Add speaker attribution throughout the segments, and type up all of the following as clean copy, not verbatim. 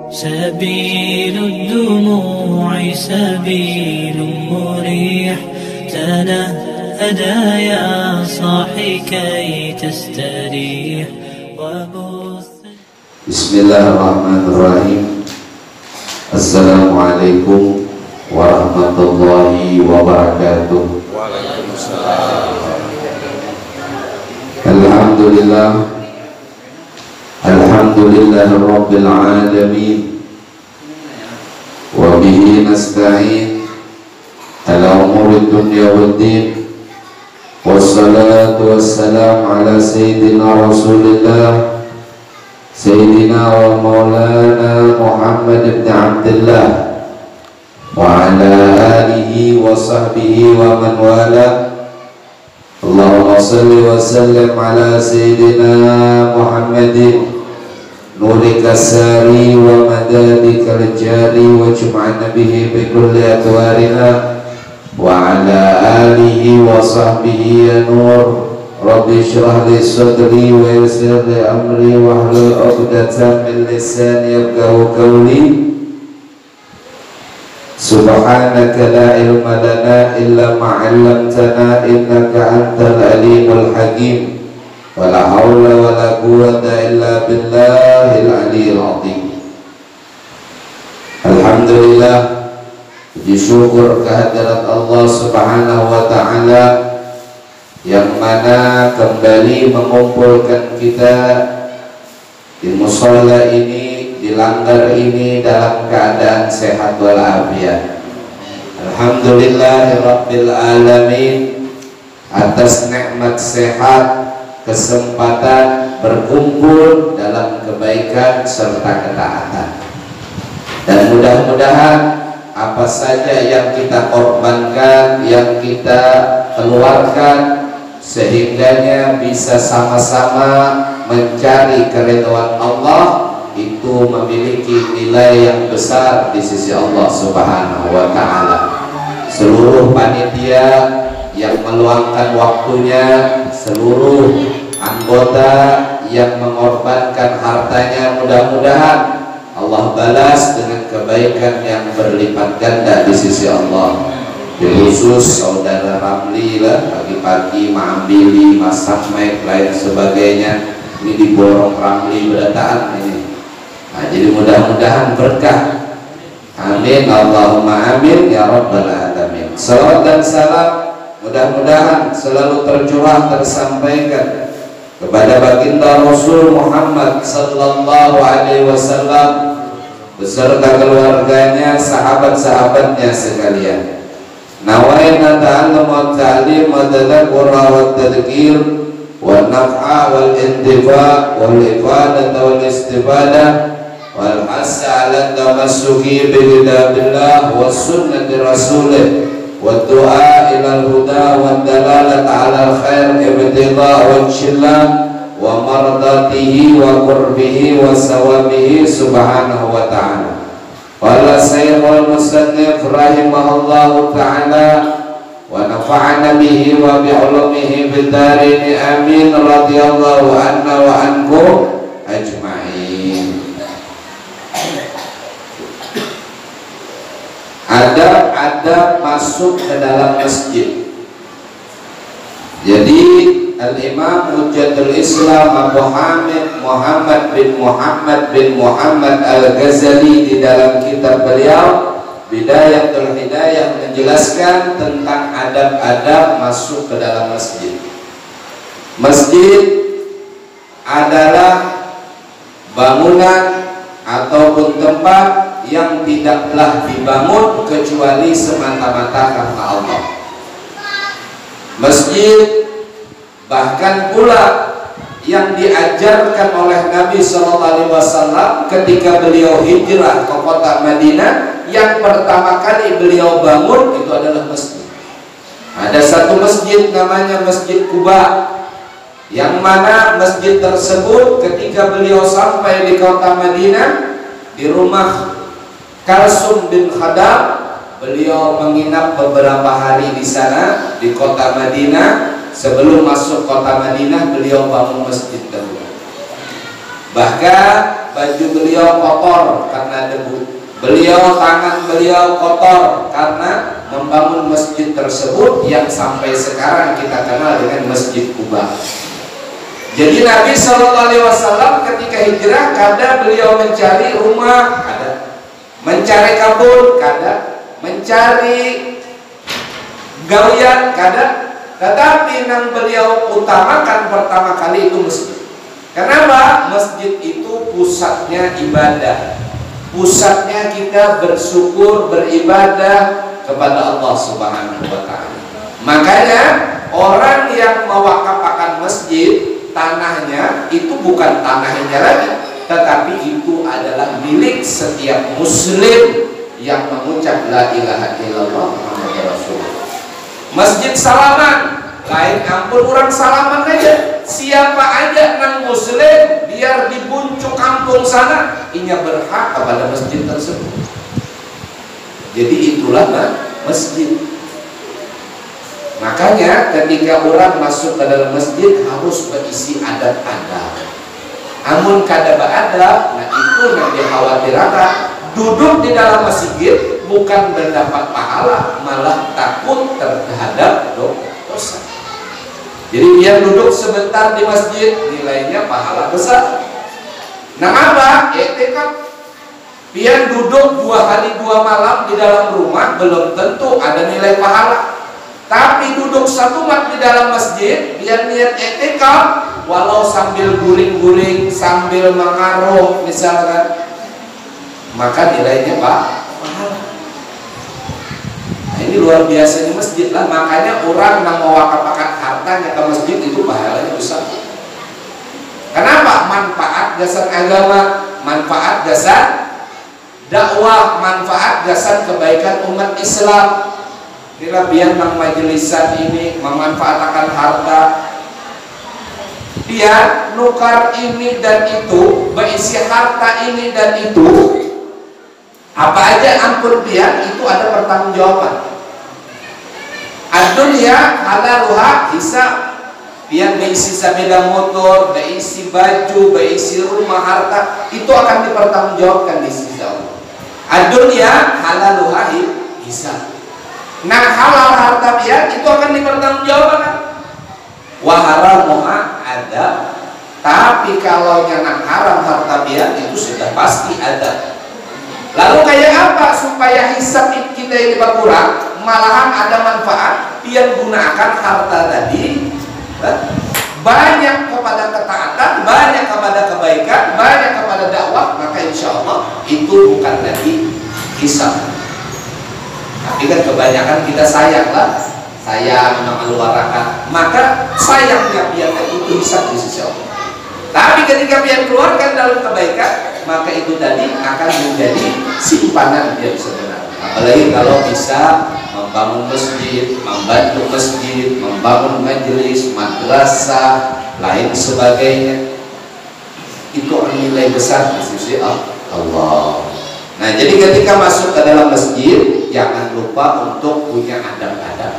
Speaker 1: سبيل الدموع سبيل مريح تنهدى يا صاحي كي تستريح
Speaker 2: بسم الله الرحمن الرحيم. السلام عليكم ورحمة الله وبركاته.
Speaker 3: Waalaikumsalam.
Speaker 2: Alhamdulillah, alhamdulillah rabbil alamin, wa bihi nasta'in ala umuri dunya waddin, wassalatu wassalamu ala sayyidina rasulillah sayyidina wa maulana Muhammad ibn Abdullah wa ala alihi wa sahbihi wa man wala. Allahumma salli wa sallim ala sayyidina Muhammadin nurika sari wa madadika al-jari wa jum'ana bihi bi kulli atwarina wa ala alihi wa sahbihi ya nur. Rabbi shrah li sadri wa yassir li amri wa hlul 'uqdatam min lisani yafqahu qawli. Subhanaka la ilma lana illa ma 'allamtana innaka antal alimul hakim. Wala haula wala quwwata illa billahil aliyyil azim. Alhamdulillah, puji syukur kehadirat Allah Subhanahu wa taala yang mana kembali mengumpulkan kita di mushola ini, di langgar ini dalam keadaan sehat walafiat. Alhamdulillahirabbil alamin atas nikmat sehat, kesempatan berkumpul dalam kebaikan serta ketaatan. Dan mudah-mudahan apa saja yang kita korbankan, yang kita keluarkan, sehingganya bisa sama-sama mencari keridhaan Allah, itu memiliki nilai yang besar di sisi Allah Subhanahu wa taala. Seluruh panitia yang meluangkan waktunya, seluruh anggota yang mengorbankan hartanya, mudah-mudahan Allah balas dengan kebaikan yang berlipat ganda di sisi Allah. Khusus saudara Ramli lah, pagi-pagi Ma'ambili, Mas Ahmed, lain sebagainya, ini diborong Ramli berataan ini. Nah, jadi mudah-mudahan berkah. Amin, Allahumma amin ya rabbal alamin. Salawat dan salam mudah-mudahan selalu tercurah, tersampaikan kepada baginda Rasul Muhammad sallallahu alaihi wasallam beserta keluarganya, sahabat-sahabatnya sekalian. Nawaina ta'allum wa ta'lim wa tadabur wa tadhkir wa naf'a wal intifa' wal ifadah wal istifadah wal hasa 'ala tamassuki bi kitabillah wa sunnati rasulih wa du'a ila al-huda wa dalalah 'ala al-khair ibtigha' wa shillah wa mardatihi wa qurbihi wa sawabihi subhanahu wa ta'ala. Qala Sayyidul Musannif rahimahullahu ta'ala wa nafa'ana bihi wa bi'ulumihi bid-darin amin radhiyallahu anna wa ankum ajma'in. Adab masuk ke dalam masjid. Jadi Al-Imam Hujjatul Islam Abu Hamid Muhammad bin Muhammad Al-Ghazali di dalam kitab beliau Bidayatul Hidayah menjelaskan tentang adab-adab masuk ke dalam masjid. Masjid adalah bangunan ataupun tempat yang tidaklah dibangun kecuali semata-mata karena Allah. Masjid bahkan pula yang diajarkan oleh Nabi SAW ketika beliau hijrah ke kota Madinah, yang pertama kali beliau bangun itu adalah masjid. Ada satu masjid namanya Masjid Quba, yang mana masjid tersebut ketika beliau sampai di kota Madinah, di rumah Kalsum bin Khadam, beliau menginap beberapa hari di sana di kota Madinah. Sebelum masuk kota Madinah, beliau bangun masjid dahulu. Bahkan baju beliau kotor karena debu. Tangan beliau kotor karena membangun masjid tersebut yang sampai sekarang kita kenal dengan Masjid Kuba. Jadi Nabi SAW ketika hijrah, kadang beliau mencari rumah, kadang mencari kabul, kadang mencari gawian, kadang. Tetapi yang beliau utamakan pertama kali itu masjid. Kenapa? Masjid itu pusatnya ibadah, pusatnya kita bersyukur, beribadah kepada Allah Subhanahu wa Ta'ala. Makanya orang yang mewakafkan masjid, tanahnya itu bukan tanahnya lagi, tetapi itu adalah milik setiap muslim yang mengucap la ilaha illallah Muhammadur Rasulullah. Masjid Salaman, lain ampun orang salaman aja, siapa aja nang muslim biar di puncak kampung sana inya berhak kepada masjid tersebut. Jadi itulah masjid. Makanya ketika orang masuk ke dalam masjid harus berisi adab-adab. Amun kada beradab, nah itu yang dikhawatirkan. Duduk di dalam masjid bukan mendapat pahala, malah takut terhadap dosa. Jadi dia duduk sebentar di masjid, nilainya pahala besar. Nah apa? Etikaf. Dia duduk 2 hari 2 malam di dalam rumah belum tentu ada nilai pahala. Tapi duduk 1 malam di dalam masjid, dia niat etikaf, walau sambil guling-guling, sambil mengaruh misalkan, maka nilainya pahala. Nah, ini luar biasanya masjid lah. Makanya orang yang mewakafkan hartanya ke masjid itu pahalanya besar. Kenapa? Manfaat dasar agama, manfaat dasar dakwah, manfaat dasar kebaikan umat Islam. Bila biar nang majelisan ini memanfaatkan harta, dia nukar ini dan itu, berisi harta ini dan itu, apa aja ampun dia, itu ada pertanggungjawaban. Ad-dunya halaluha hisab. Dia berisi sepeda motor, berisi baju, berisi rumah, harta, itu akan dipertanggungjawabkan di sisi Allah. Ad-dunya halaluha hisab. Nah halal harta dia itu akan dipertanggungjawabkan. Wa haramuha ada. Tapi kalau yang haram harta dia itu sudah pasti ada. Lalu kayak apa supaya hisab kita ini berkurang, malahan ada manfaat? Dia gunakan harta tadi banyak kepada ketaatan, banyak kepada kebaikan, banyak kepada dakwah, maka insya Allah itu bukan lagi hisab. Tapi kan kebanyakan kita sayang lah, sayang mengeluarkan, maka sayangnya biar itu hisab di sisi Allah. Tapi ketika biar keluarkan dalam kebaikan, maka itu tadi akan menjadi simpanan dia sebenarnya. Apalagi kalau bisa membangun masjid, membantu masjid, membangun majelis, madrasah, lain sebagainya, itu nilai besar di sisi Allah. Nah, jadi ketika masuk ke dalam masjid, jangan lupa untuk punya adab-adab.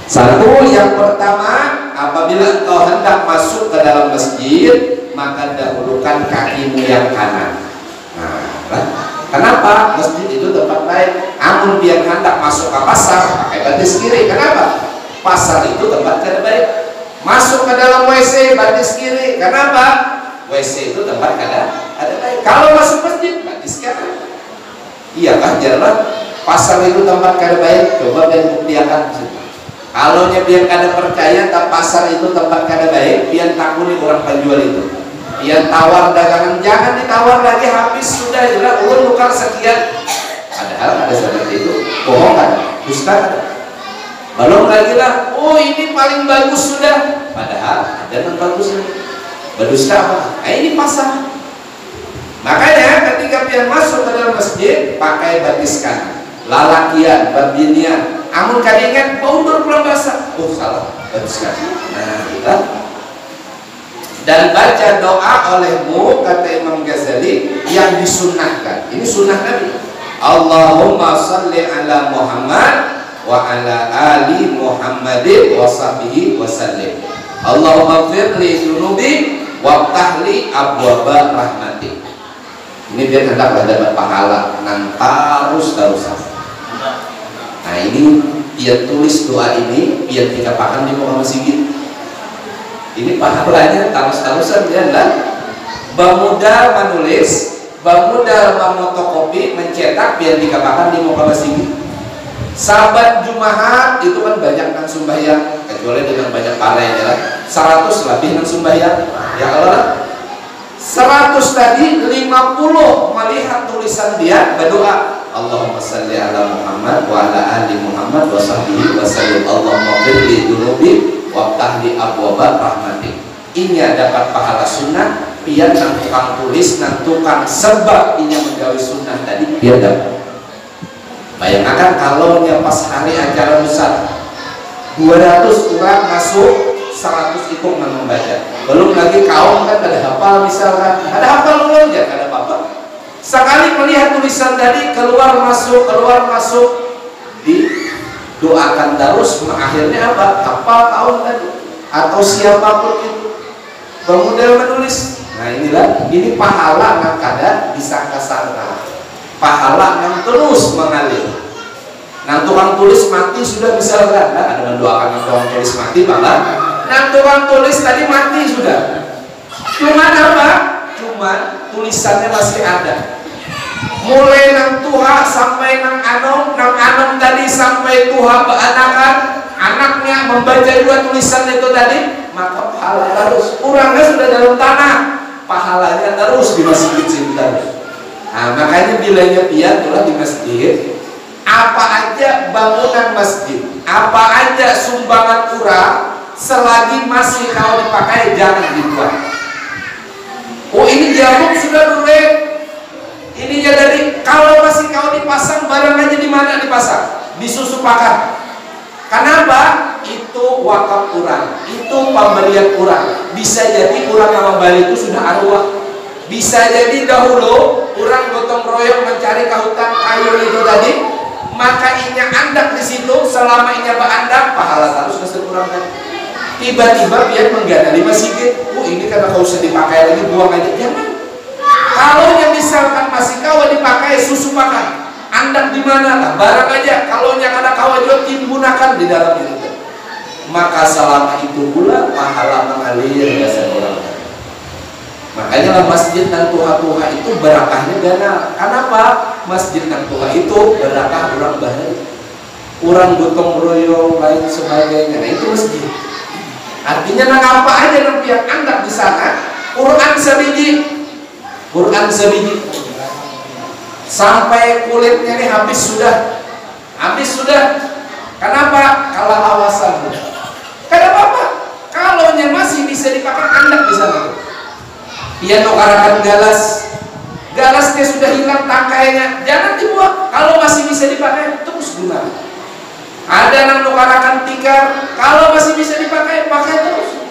Speaker 2: Satu, yang pertama, apabila engkau hendak masuk ke dalam masjid, maka dahulukan kakimu yang kanan. Nah, kenapa? Masjid itu tempat baik. Amun dia hendak masuk ke pasar, pakai batis kiri. Kenapa? Pasar itu tempat kada baik. Masuk ke dalam WC, batis kiri. Kenapa? WC itu tempat kada baik. Kalau masuk masjid, batis kanan. Iya kan, jalan pasar itu tempat kada baik. Coba dan buktikan. Kalau biar kada percaya, tak pasar itu tempat kada baik, biar takuni orang penjual itu. Biar tawar dagangan, jangan ditawar lagi, habis sudah jelas ulun nukar sekian. Padahal ada seperti itu, bohong kan, dusta kan. Belum lagi lah, oh ini paling bagus sudah. Padahal ada yang bagus lagi. Berdusta apa? Nah, ini pasar. Makanya ketika biar masuk ke dalam masjid, pakai batis kanan, lalakian, babinian. Amun kadingan baudur pulang basah. Oh salah, batis kanan. Nah, kita dan baca doa olehmu, kata Imam Ghazali, yang disunnahkan. Ini sunnah Nabi. Allahumma salli ala Muhammad wa ala ali Muhammadin wa sahbihi wa sallim. Allahumma firli dunubi wa tahli abwaba rahmati. Ini dia hendaklah dapat pahala nang terus-terusan. Nah ini dia tulis doa ini biar kita paham di muka masjid. Ini pahalanya terus-terusan dia adalah bamudal menulis, bamudal memotokopi, mencetak biar dikatakan di muka masjid. Sahabat Jumaat itu kan banyak nang sumbayang, kecuali dengan banyak pahala ya, 100 lebih nang sumbayang. Ya Allah, 100 tadi 50 melihat tulisan dia berdoa, Allahumma salli ala Muhammad wa ala ali Muhammad wa sahbihi wa sallim, Allahumma firli dunubi wa tahli abwaba rahmatik. Ini dapat pahala sunnah, biar nang tukang tulis, nang tukang sebab ini menggawe sunnah tadi biar dapat. Bayangkan kalau pas hari acara besar 200 orang masuk, 100 itu membaca. Belum lagi kaum kan ada hafal misalkan, ada hafal aja, ada apa-apa. Sekali melihat tulisan tadi keluar masuk didoakan terus, akhirnya apa? Hafal tahun tadi atau siapapun itu pemuda menulis. Nah inilah, ini pahala yang kada disangka-sangka. Pahala yang terus mengalir. Nah tukang tulis mati sudah misalkan, nah, ada mendoakan yang tukang tulis mati malah. Nah tukang tulis tadi mati sudah. Cuman apa? Cuman tulisannya masih ada. Mulai nang tuha sampai nang anom tadi sampai tuha beanakan, anaknya membaca dua tulisan itu tadi, maka pahala terus. Orangnya sudah dalam tanah, pahalanya terus di masjid cinta. Nah, makanya bilanya pian itulah di masjid, apa aja bangunan masjid, apa aja sumbangan kurang, selagi masih kalau dipakai jangan dibuang. Oh ini jarum sudah durek, ininya dari kalau masih kau dipasang barang aja di mana dipasang, di susu pakan. Kenapa? Itu wakaf kurang, itu pemberian kurang. Bisa jadi kurang nama Bali itu sudah arwah. Bisa jadi dahulu orang gotong royong mencari ke hutan kayu itu tadi, maka inya andak di situ, selama inya berandak pahala terus kasih kurang kan. Tiba-tiba dia menggana di masjid, ini karena kau usah dipakai lagi, buang aja. Jangan. Kalau nya misalkan masih kau dipakai susu pakan, andak di mana lah, barang aja. Kalau nya ada kau juga timbunakan di dalam itu, maka selama itu pula pahala mengalir kasih orang. Makanya lah masjid dan tuha-tuha itu berakahnya ganal. Kenapa? Masjid dan tuha itu berakah orang bahaya, orang gotong royong lain sebagainya. Nah itu masjid. Artinya nang apa aja nang pihak anda di sana, Quran sebiji, sampai kulitnya ini habis sudah. Kenapa? Kalah awasan. Kenapa apa? Kalau nya masih bisa dipakai anda di sana. Dia nukarakan galasnya sudah hilang tangkainya, jangan dibuang. Kalau masih bisa dipakai terus gunakan. Ada yang nukarakan tikar, kalau masih bisa dipakai pakai terus.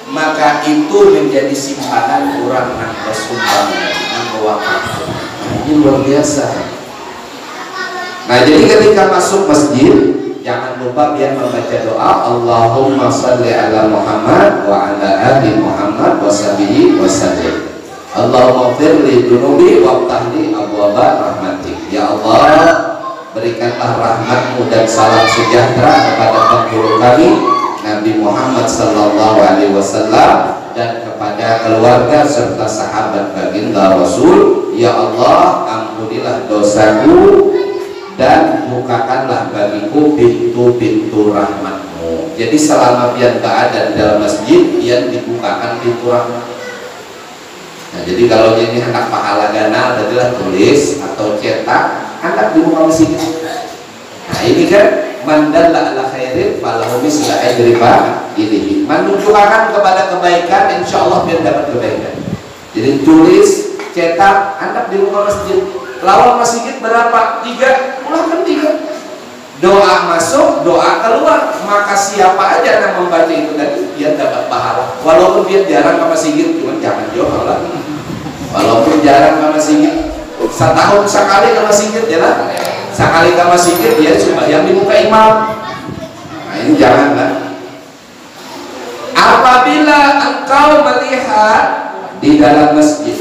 Speaker 2: Maka itu menjadi simpanan orang yang bersumbang dan berwakaf. Ini luar biasa. Nah jadi ketika masuk masjid, jangan lupa dia membaca doa Allahumma salli ala Muhammad wa ala ali Muhammad wa sahbihi wa sallim. Allahumma firli dunubi wa tahli abwaba rahmatik. Ya Allah, berikanlah rahmatmu dan salam sejahtera kepada pengguru kami Nabi Muhammad sallallahu alaihi wasallam dan kepada keluarga serta sahabat baginda Rasul. Ya Allah, ampunilah dosaku dan bukakanlah bagiku pintu-pintu rahmatmu. Jadi selama pian tak ada di dalam masjid, pian dibukakan pintu rahmat. Nah jadi kalau ini hendak pahala ganal, adalah tulis atau cetak, hendak dibuka masjid. Nah ini kan mandalla ala khairin falahu mislu ajri fa'ilihi. Menunjukkan kepada kebaikan, insya Allah biar dapat kebaikan. Jadi tulis, cetak, hendak dibuka masjid. Lawan masjid berapa? 3, ulangkan 3. Doa masuk, doa keluar. Maka siapa aja yang membaca itu tadi, dia dapat pahala. Walaupun dia jarang ke masjid, cuma jangan jauh lah. Walaupun jarang ke masjid, setahun sekali ke masjid, ya lah. Sekali ke masjid dia sembahyang di muka imam. Nah ini jangan lah. Apabila engkau melihat di dalam masjid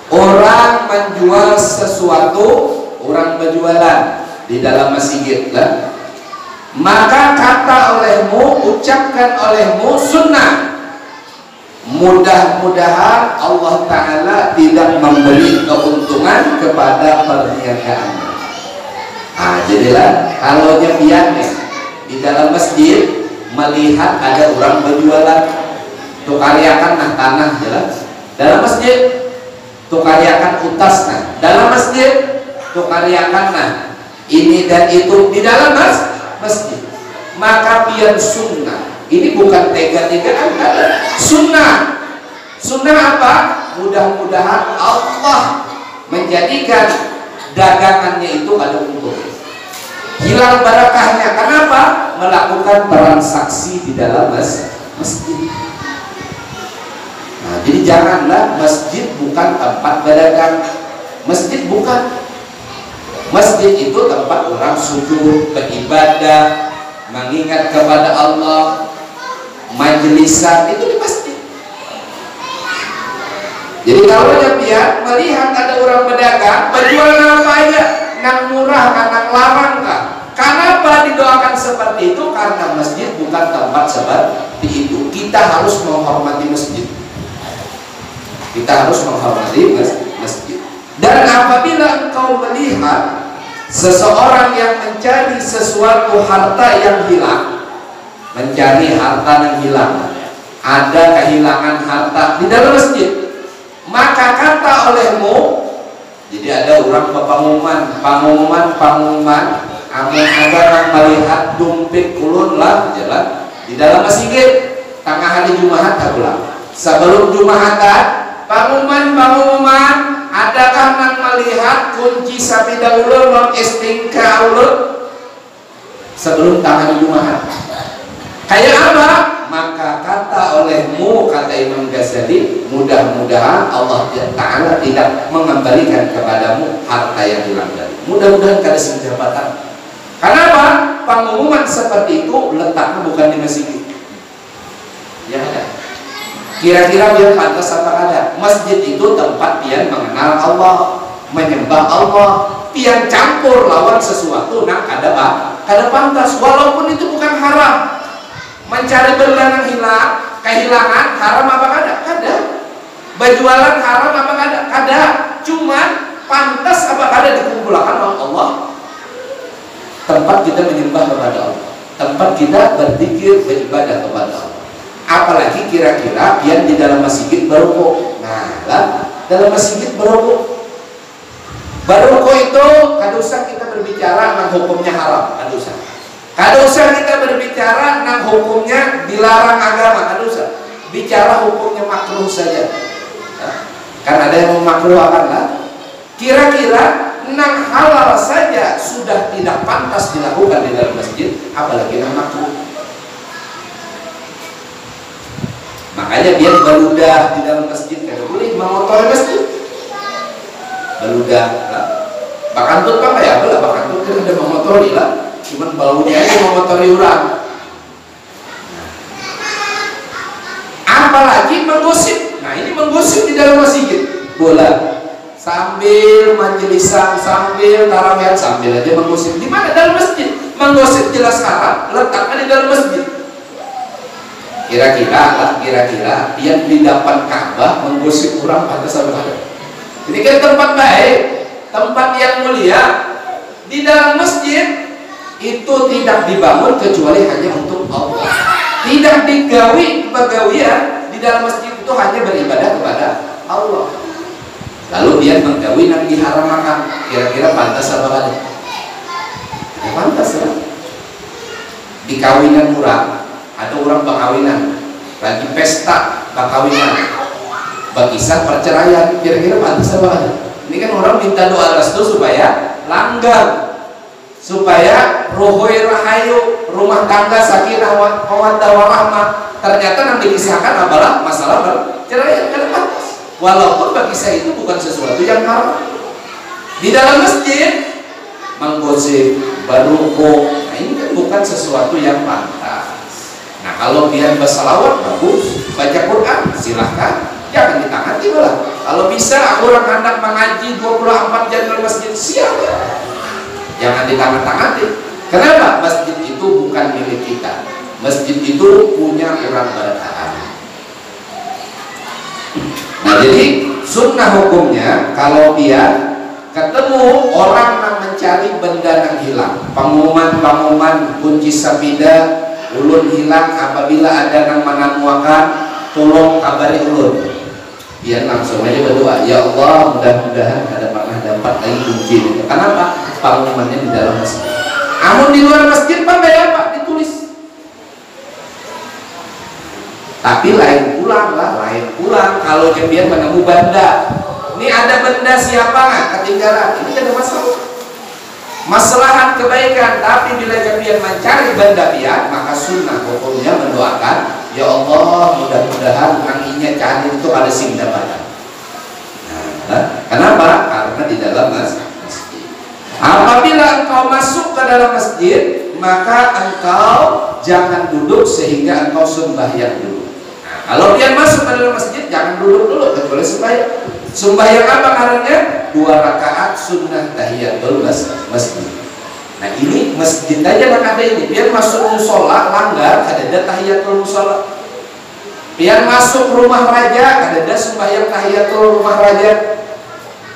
Speaker 2: Orang menjual sesuatu, orang berjualan di dalam masjid lah. Maka kata olehmu, ucapkan olehmu sunnah. Mudah-mudahan Allah Ta'ala tidak memberi keuntungan kepada perniagaan. Nah, jadilah kalau nyepiannya di dalam masjid melihat ada orang berjualan, tukariakan nah tanah jelas dalam masjid, tukariakan utas nah dalam masjid, tukariakan nah ini dan itu di dalam masjid. Maka pian sunnah. Ini bukan tega-tegaan, sunnah. Sunnah apa? Mudah-mudahan Allah menjadikan dagangannya itu ada untung. Hilang barakahnya. Kenapa? Melakukan transaksi di dalam masjid. Nah, jadi janganlah masjid bukan tempat berdagang. Masjid bukan. Masjid itu tempat orang sujud, beribadah, mengingat kepada Allah, majelisan itu di masjid. Jadi kalau nyepian melihat ada orang berdagang, berjualan apa aja, nang murah, nang larang kah? Kenapa didoakan seperti itu? Karena masjid bukan tempat seperti itu. Kita harus menghormati masjid. Kita harus menghormati masjid. Dan apabila engkau melihat seseorang yang mencari sesuatu harta yang hilang, mencari harta yang hilang, ada kehilangan harta di dalam masjid, maka kata olehmu, jadi ada orang pengumuman, amun ada yang melihat dumpik kulun lah jalan di dalam masjid tengah hari Jumat pulang. Sebelum Jumatan, pengumuman, adakah yang melihat kunci sapi dahulu non istingka ulun sebelum tengah Jumat? Kayak apa? Maka kata olehmu, kata Imam Ghazali, mudah-mudahan Allah Ta'ala tidak mengembalikan kepadamu harta yang hilang tadi. Mudah-mudahan kada jabatan. Kenapa? Pengumuman seperti itu letaknya bukan di masjid. Ya ada. Kira-kira dia pantas apa kada? Masjid itu tempat dia mengenal Allah, menyembah Allah, pian campur lawan sesuatu nah kada pantas. Walaupun itu bukan haram. Mencari benda yang kehilangan haram apa kada? Kada. Berjualan haram apa kada? Kada. Cuman pantas apa kada dikumpulkan oleh Allah? Tempat kita menyembah kepada Allah, tempat kita berzikir, beribadah kepada Allah. Apalagi kira-kira yang di dalam masjid berukuk. Nah, dalam masjid berukuk. Berukuk itu kada usah kita berbicara tentang hukumnya haram, kada usah. Kada usah kita berbicara tentang hukumnya dilarang agama, kada usah. Bicara hukumnya makruh saja. Nah, kan ada yang memakruhkan lah. Kira-kira nang halal saja sudah tidak pantas dilakukan di dalam masjid, apalagi nang makruh. Makanya biar beludah di dalam masjid kada boleh mengotori masjid. Beludah lah. Bakantut apa ya? Belah bakantut kan ada mengotori lah. Cuman baunya aja mengotori orang. Apalagi menggosip. Nah ini menggosip di dalam masjid. Bola. Sambil majelisan, sambil tarawehan, sambil aja menggosip. Di mana? Dalam masjid. Menggosip jelas haram, letaknya di dalam masjid. Kira-kira yang di depan Ka'bah menggosip orang pantas apa kada? Ini kan tempat baik, tempat yang mulia. Di dalam masjid itu tidak dibangun kecuali hanya untuk Allah. Tidak digawi pegawian di dalam masjid itu hanya beribadah kepada Allah. Lalu dia menggawi yang diharamkan. Kira-kira pantas apa kada? Ya, pantas lah. Di kawinan murah, ada orang berkawinan, lagi pesta berkawinan, berkisah perceraian. Kira-kira pantas apa kada? Ini kan orang minta doa restu supaya langgeng, supaya rohoi rahayu, rumah tangga sakinah mawaddah warahmah. Ternyata yang dikisahkan adalah masalah perceraian. Kada pantas. Walaupun bagi saya itu bukan sesuatu yang haram. Di dalam masjid menggosip, berukuk, nah ini kan bukan sesuatu yang pantas. Nah kalau dia bersalawat bagus, baca Quran silahkan. jangan ditangani malah. Kalau bisa orang hendak mengaji 24 jam di masjid, siap ya. Jangan ditangani. Kenapa? Masjid itu bukan milik kita. Masjid itu punya orang bertahan. Nah, jadi sunnah hukumnya kalau dia ketemu orang yang mencari benda yang hilang, pengumuman kunci sapida ulun hilang, apabila ada yang menemukan tolong kabari ulun. Dia langsung aja berdoa, ya Allah mudah-mudahan ada pernah dapat lagi kunci itu. Kenapa? Pengumumannya di dalam masjid. Amun di luar masjid Pak kayak apa? Ditulis. Tapi lain pulang kalau dia menemu benda. Ini ada benda siapa nggak ketinggalan? Ini ada masalah. Maslahan kebaikan. Tapi bila dia mencari benda dia, maka sunnah hukumnya mendoakan, ya Allah mudah-mudahan anginya cari itu ada sing dapatan. Nah, kenapa? Karena di dalam masjid. Apabila engkau masuk ke dalam masjid, maka engkau jangan duduk sehingga engkau sembahyang dulu. Nah, kalau dia masuk ke dalam masjid, jangan duduk dulu kecuali sembahyang. Sembahyang apa karena 2 rakaat sunnah tahiyatul masjid. Nah ini masjid aja kan ada ini. Biar masuk musola langgar, ada tahiyatul musola. Biar masuk rumah raja, ada sembahyang tahiyatul rumah raja.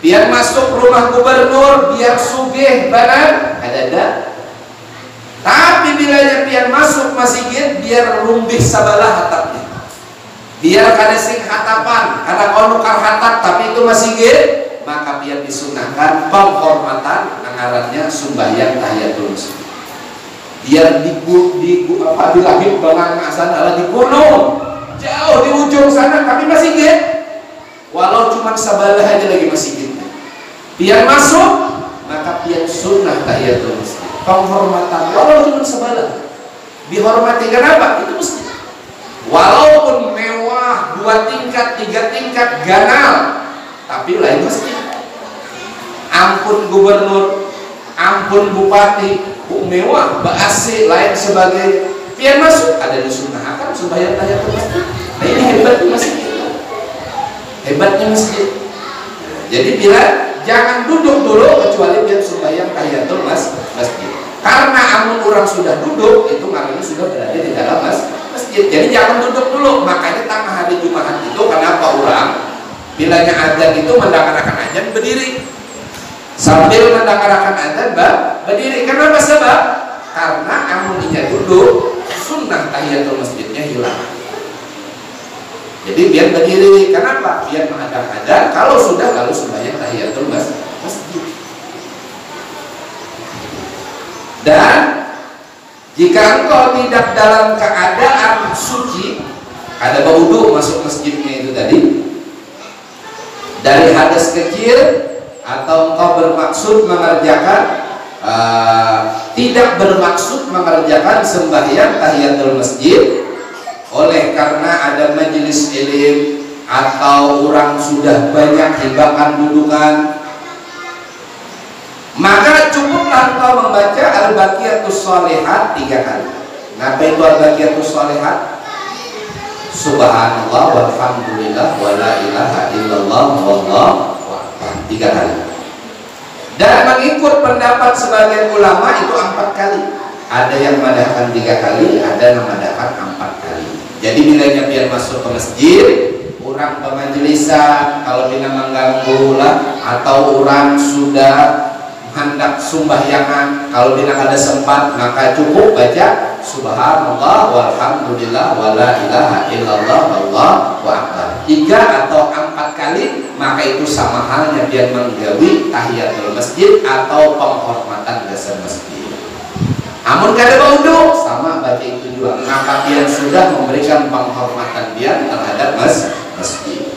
Speaker 2: Biar masuk rumah gubernur, biar sugih banan, ada. Tapi bila biar masuk masjid, biar rumbih sabalah hatapnya. Biar kada sing hatapan, kada konukar hatap, tapi itu masjid, maka biar disunahkan penghormatan ngarannya sembahyang tahiyatul masjid. Biar bilahim bangan asan ala di gunung, jauh di ujung sana, tapi masjid. Walau cuma sabalah aja lagi masjidnya. Biar masuk, maka biar sunnah tahiyatul masjid. Penghormatan, walau cuma sabalah. Dihormati kenapa? Itu masjid. Walaupun mewah 2 tingkat, 3 tingkat, ganal, tapi lain masjid. Ampun gubernur, ampun bupati, mewah, AC, lain sebagainya. Biar masuk, ada disunahkan sembahyang tahiyatul masjid. Nah ini hebatnya masjid. Hebatnya masjid. Jadi bila jangan duduk dulu kecuali biar sembahyang tahiyatul masjid. Karena amun orang sudah duduk, itu maknanya sudah berada di dalam masjid. Jadi jangan duduk dulu. Makanya tengah hari Jumat itu kenapa orang bilanya adzan itu mendengarkan adzan berdiri, sambil mendengarkan adzan berdiri. Kenapa? Sebab karena amuninya duduk, sunnah tahiyatul masjidnya hilang. Jadi biar berdiri. Kenapa? Biar menghadap adzan. Kalau sudah lalu sembahyang tahiyatul masjid. Dan jika engkau tidak dalam keadaan suci, ada berwudu masuk masjidnya itu tadi, dari hadas kecil, atau engkau bermaksud mengerjakan tidak bermaksud mengerjakan sembahyang tahiyatul masjid, oleh karena ada majelis ilim atau orang sudah banyak hibakan dudukan, maka cukuplah engkau membaca Al-Baqiyatus Shalihat 3 kali. Ngapa itu Al-Baqiyatus Shalihat? Subhanallah walhamdulillah wala ilaha illallah wallahu akbar 3 kali. Dan mengikut pendapat sebagian ulama itu 4 kali. Ada yang madahkan 3 kali, ada yang madahkan 4 kali. Jadi bilanya biar masuk ke masjid, orang pemajelisan kalau bila mengganggu lah, atau orang sudah hendak sumbahyangan, kalau bila ada sempat maka cukup baca subhanallah walhamdulillah wala ilaha illallah wallahu akbar 3 atau 4 kali, maka itu sama halnya dia menggawi tahiyatul masjid atau penghormatan dasar masjid. Amun kada wudu sama baca itu juga, maka dia sudah memberikan penghormatan dia terhadap masjid.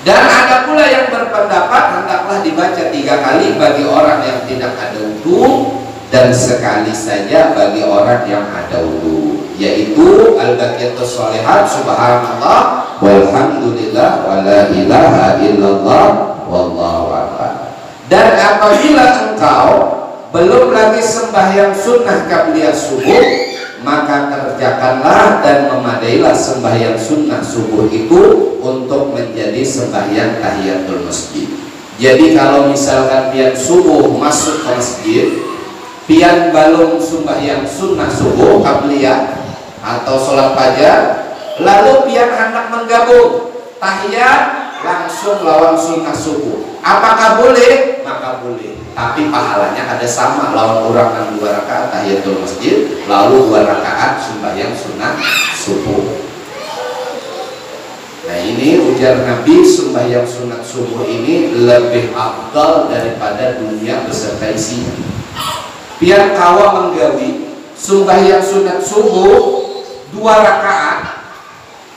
Speaker 2: Dan ada pula yang berpendapat hendaklah dibaca 3 kali bagi orang yang tidak ada wudu, dan sekali saja bagi orang yang ada wudu, yaitu Al-Baqiyatus Shalihat subhanallah walhamdulillah wala ilaha illallah wallahu akbar. Dan apabila engkau belum lagi sembahyang sunnah qabliyah subuh, maka kerjakanlah dan memadailah sembahyang sunnah subuh itu untuk menjadi sembahyang tahiyatul masjid. Jadi kalau misalkan pian subuh masuk ke masjid, pian balung sembahyang sunnah subuh qabliyah atau sholat fajar, lalu pian hendak menggabung tahiyat langsung lawan sunnah subuh, apakah boleh? Maka boleh, tapi pahalanya ada sama lawan orang yang 2 rakaat tahiyatul masjid lalu 2 rakaat sembahyang sunnah subuh. Nah ini ujar Nabi, sembahyang sunat subuh ini lebih afdal daripada dunia beserta isinya. Biar kawa menggawi sembahyang sunat subuh 2 rakaat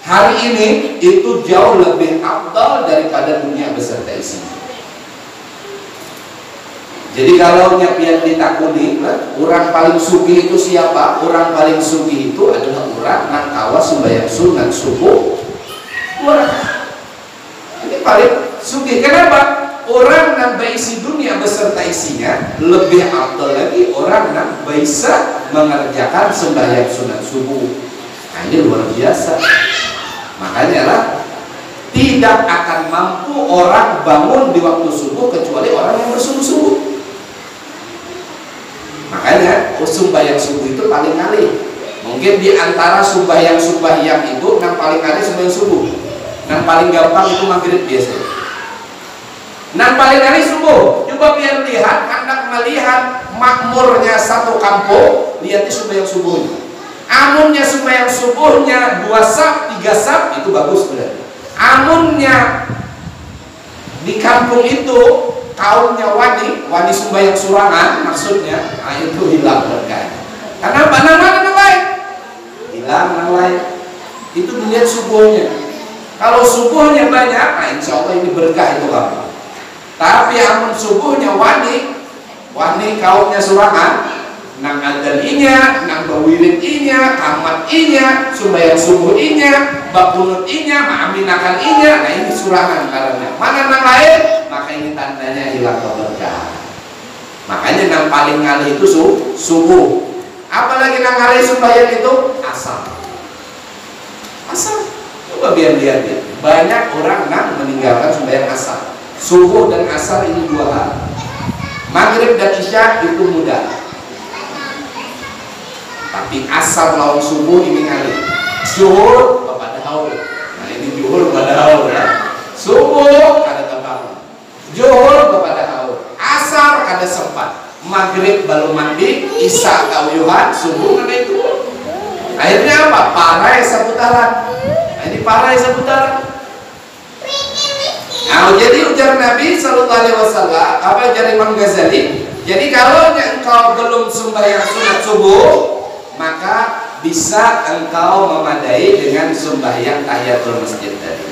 Speaker 2: hari ini itu jauh lebih afdal daripada dunia beserta isinya. Jadi kalau nyapian ditakuni, orang paling sugih itu siapa? Orang paling sugih itu adalah orang yang kawa sembahyang sunat subuh 2 rakaat. Ini paling sugih. Kenapa? Orang yang berisi dunia beserta isinya lebih afdal lagi orang yang bisa mengerjakan sembahyang sunat subuh. Nah ini luar biasa. Makanya lah tidak akan mampu orang bangun di waktu subuh kecuali orang yang bersungguh-sungguh. Makanya sembahyang subuh itu paling kali. Mungkin di antara sembahyang itu yang paling kali sembahyang subuh. Yang paling gampang itu maghrib biasanya. Yang paling kali subuh. Coba biar lihat, hendak melihat makmurnya satu kampung, lihat di sembahyang subuhnya. Amunnya sembahyang subuhnya 2 saf, 3 saf itu bagus berarti. Amunnya di kampung itu kaumnya wani sembahyang surangan maksudnya, nah itu hilang berkah. Karena mana lain hilang yang lain. Itu dilihat subuhnya. Kalau subuhnya banyak, nah insya Allah ini berkah itu kamu. Tapi amun subuhnya wani kaumnya surangan, nang adzan inya, nang bawirid inya, kamat inya, sembahyang subuh inya, bakunut inya, ma'aminakan inya, nah ini surangan karena mana nang lain, maka ini tandanya hilang keberkahan. Makanya nang paling ngalih itu subuh. Apalagi nang ngalih sembahyang itu asar. Coba biar lihat ya. Banyak orang nang meninggalkan sembahyang asar. Subuh dan asar ini 2 hal. Maghrib dan isya itu mudah. Tapi asar lawan subuh ini ngalih. Zuhur kepada haul. Nah ini zuhur kepada haul ya. Subuh kada tambah. Zuhur kepada haul. Asar kada sempat. Maghrib baru mandi, isya kauyuhan, subuh kada itu. Akhirnya apa? Parai seputaran. Nah ini parai seputaran. Nah jadi ujar Nabi Sallallahu Alaihi Wasallam, apa ujar Imam Ghazali? Jadi kalau engkau belum sembahyang sunat subuh, maka bisa engkau memadai dengan sembahyang tahiyatul masjid tadi.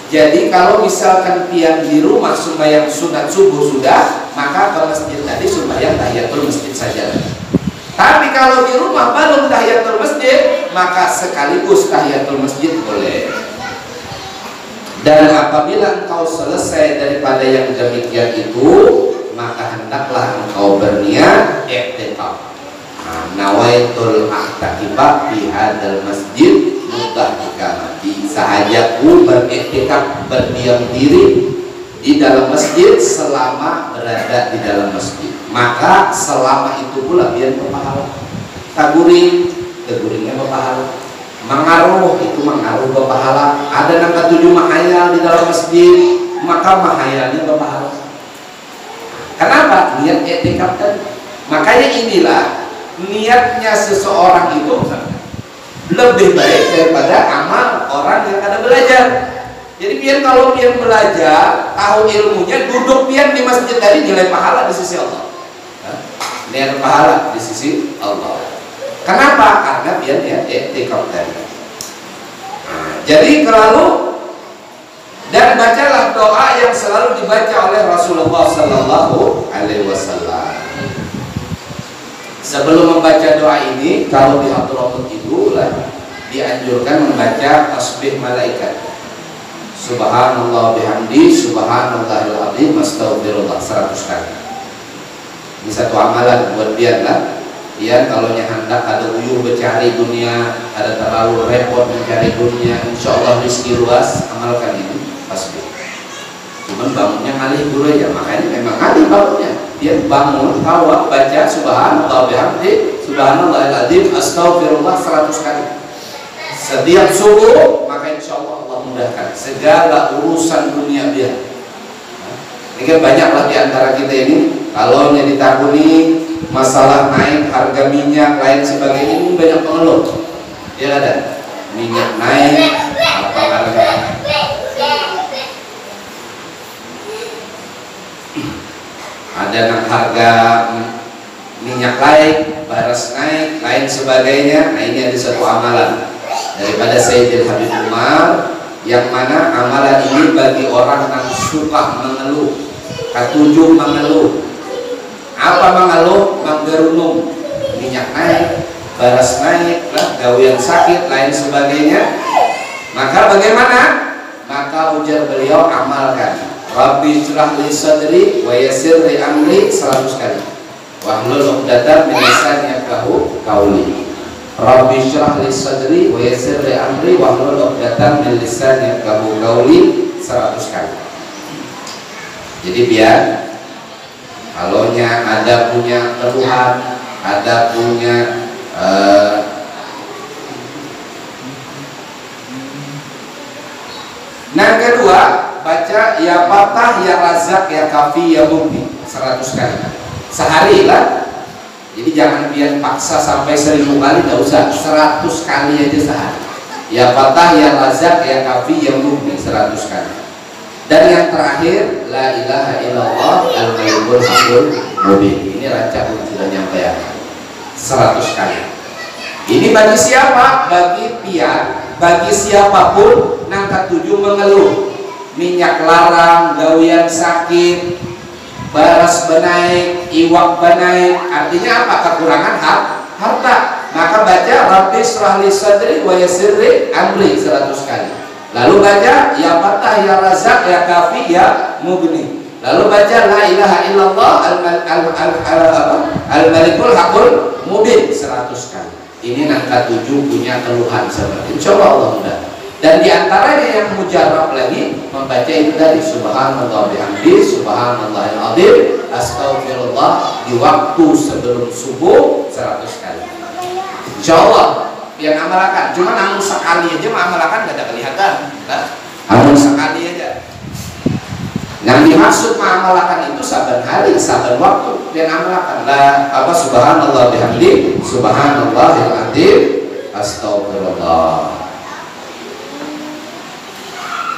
Speaker 2: Jadi kalau misalkan pian di rumah sembahyang sunat subuh sudah, maka ke masjid tadi sembahyang tahiyatul masjid saja. Tapi kalau di rumah belum tahiyatul masjid, maka sekaligus tahiyatul masjid boleh. Dan apabila engkau selesai daripada yang demikian itu, maka hendaklah engkau berniat i'tikaf. Nawaitul a'takiba fi hadzal masjid mutahhikamati. Sahajaku beriktikaf, berdiam diri di dalam masjid selama berada di dalam masjid, maka selama itu pula biar berpahala. Teguringnya berpahala. Mengaruh itu mengaruh berpahala. Ada yang ketujuh mahayal di dalam masjid, maka mahayalnya berpahala. Kenapa? Niat i'tikaf tadi. Makanya inilah niatnya seseorang itu lebih baik daripada amal orang yang ada belajar. Jadi pian kalau pian belajar, tahu ilmunya, duduk pian di masjid tadi nilai pahala di sisi Allah. Nilai pahala di sisi Allah. Kenapa? Karena pian ya i'tikaf tadi. Jadi lalu dan bacalah doa yang selalu dibaca oleh Rasulullah Sallallahu Alaihi Wasallam. Sebelum membaca doa ini, kalau di hadratul itu dianjurkan membaca tasbih malaikat. Subhanallah bihamdi, subhanallahil azim, astaghfirullah 100 kali. Ini satu amalan buat pian lah. Ya, kalau hendak ada uyuh mencari dunia, ada terlalu repot mencari dunia, insya Allah rezeki luas, amalkan ini pasti. Cuman bangunnya ngalih dulu ya, makanya memang ngalih bangunnya. Dia bangun, tawaf, baca subhanallah bihamdi, subhanallahil adzim, astagfirullah 100 kali. Setiap subuh, maka insya Allah Allah mudahkan segala urusan dunia dia. Ini kan banyaklah di antara kita ini, kalau yang ditakuni masalah naik harga minyak lain sebagainya, ini banyak pengeluh. Ya ada minyak naik, apa harga ada harga minyak naik, beras naik, lain sebagainya. Nah ini ada satu amalan daripada Sayyidil Habib Umar, yang mana amalan ini bagi orang yang suka mengeluh, ketujuh mengeluh. Apa mengeluh? Menggerunung, minyak naik, beras naik, gawian sakit, lain sebagainya. Maka bagaimana? Maka ujar beliau, amalkan Rabbi syrah li sadri wa yassir li amri 100 kali. Wahlul 'uqdatam min lisani yafqahu qawli. Rabbi syrah li sadri wa yassir li amri wahlul 'uqdatam min lisani yafqahu qawli 100 kali. Jadi biar kalau ada punya keluhan, ada punya nah kedua, baca ya Fatah, ya Razak, ya Kafi, ya Mugni 100 kali sehari lah. Jadi jangan biar paksa sampai 1000 kali, tidak usah, 100 kali aja sehari. Ya Fatah, ya Razak, ya Kafi, ya Mugni 100 kali. Dan yang terakhir, la ilaha illallah al-malikul haqqul mubin. Ini rancak sudah nyampaikan 100 kali. Ini bagi siapa? Bagi pian, bagi siapapun nang ketujuh mengeluh, minyak larang, gawian sakit, beras benaik, iwak benaik. Artinya apa? Kekurangan harta. Maka baca Rabbi syrah li sadri wa yassir li amri 100 kali. Lalu baca ya Fatah, ya Razak, ya Kafi, ya Mugni. Lalu baca la ilaha illallah al-malikul haqqul mubin 100 kali. Ini angka 7 punya keluhan seperti insya Allah mudah. Dan diantaranya yang mujarab lagi membaca itu dari subhanallah bihamdi, subhanallahil adzim, astagfirullah di waktu sebelum subuh 100 kali. Insya Allah yang amalkan, cuma namun sekali aja amalkan gak ada kelihatan, namun sekali aja. Yang dimaksud mengamalkan itu saban hari, saban waktu dan amalkan lah apa subhanallah bihamdi, subhanallahil adzim, astagfirullah.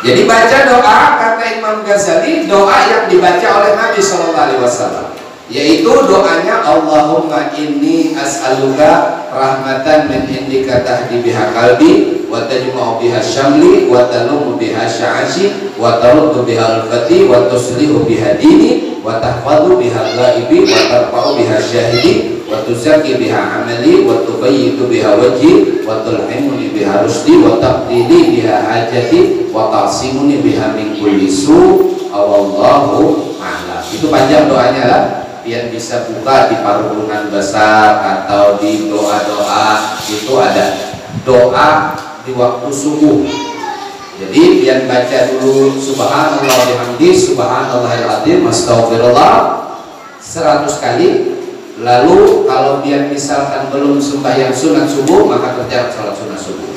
Speaker 2: Jadi baca doa, kata Imam Ghazali, doa yang dibaca oleh Nabi SAW, yaitu doanya Allahumma inni as'aluka rahmatan min indika tahdi biha qalbi wa tajma'u biha syamli wa talumu biha sya'ashi wa taruddu biha al-fati wa tuslihu biha dini wa tahfadhu biha ghaibi wa tarfa'u biha syahidi wa tuzaki biha amali wa tubayyitu biha wajhi wa tulhimuni biha rusdi wa taqdili biha hajati wa ta'simuni biha min kulli su' awallahu a'lam. Itu panjang doanya lah, biar bisa buka di parungan besar atau di doa-doa. Itu ada doa di waktu subuh. Jadi biar baca dulu subhanallah bihamdi, subhanallahil adzim, astagfirullah 100 kali. Lalu kalau biar misalkan belum sembahyang sunat subuh, maka kerjakan salat sunat subuh.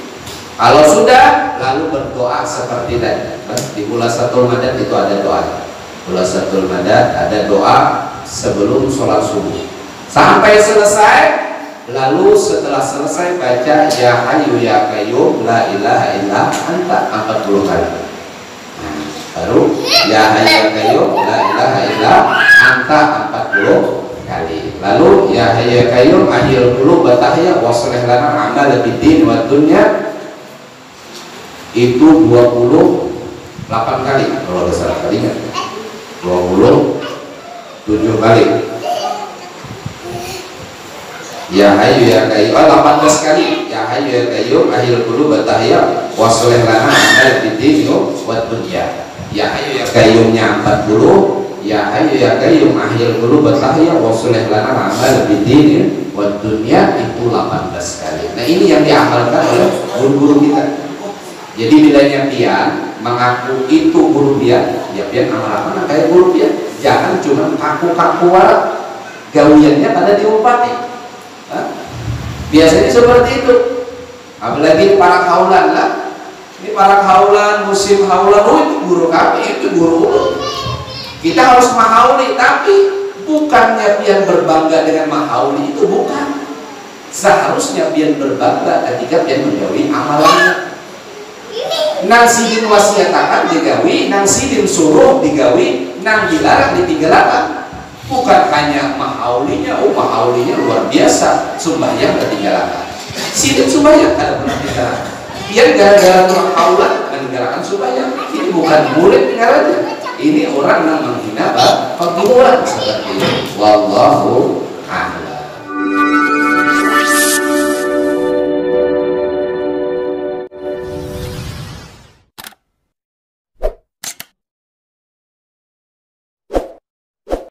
Speaker 2: Kalau sudah, lalu berdoa seperti tadi. Di Khulasatul Madad itu ada doa. Khulasatul Madad ada doa sebelum sholat subuh sampai selesai. Lalu setelah selesai baca ya hayyu ya qayyum la ilaha illa anta 40 kali. Baru ya hayyu ya qayyum la ilaha illa anta 40 kali. Lalu ya hayyu ya qayyum ahyil qulub wa tahya wa shlih lana amal bid-din wa dunya, itu 28 kali kalau ada salah kalinya, 27 kali. Ya hayyu ya qayyum 18 kali. Ya hayyu ya qayyum ahyil qulub wa tahya wa shlih lana amal bid-din wa dunya. Ya hayyu ya qayyumnya 40, ya hayyu ya qayyum ahyil qulub tahya wa sulih lana amal bidin wa dunya, itu 18 kali. Nah ini yang diamalkan oleh guru-guru kita. Jadi bilanya pian mengaku itu guru pian, ya pian amal-amal kayak guru pian. Jangan cuma kaku-kaku gawiannya pada diumpati. Biasanya seperti itu. Apalagi para kaulan lah. Ini para kaulan, musim haulan, oh itu guru kami, itu guru. Kita harus mahauli, tapi bukannya pian berbangga dengan mahauli, itu bukan. Seharusnya pian berbangga ketika pian menjauhi amalannya. Nang sidin wasiatakan digawi, nang sidin suruh digawi, nang dilarang ditinggalkan. Bukan hanya mahaulinya, oh mahaulinya luar biasa, sembahyang ditinggalkan. Sidin sembahyang kada pernah ditinggalkan. Biar gara-gara mahaulan meninggalkan sembahyang. Ini bukan murid tinggalannya. Ini orang yang menghina perguruan seperti itu. Wallahu a'lam.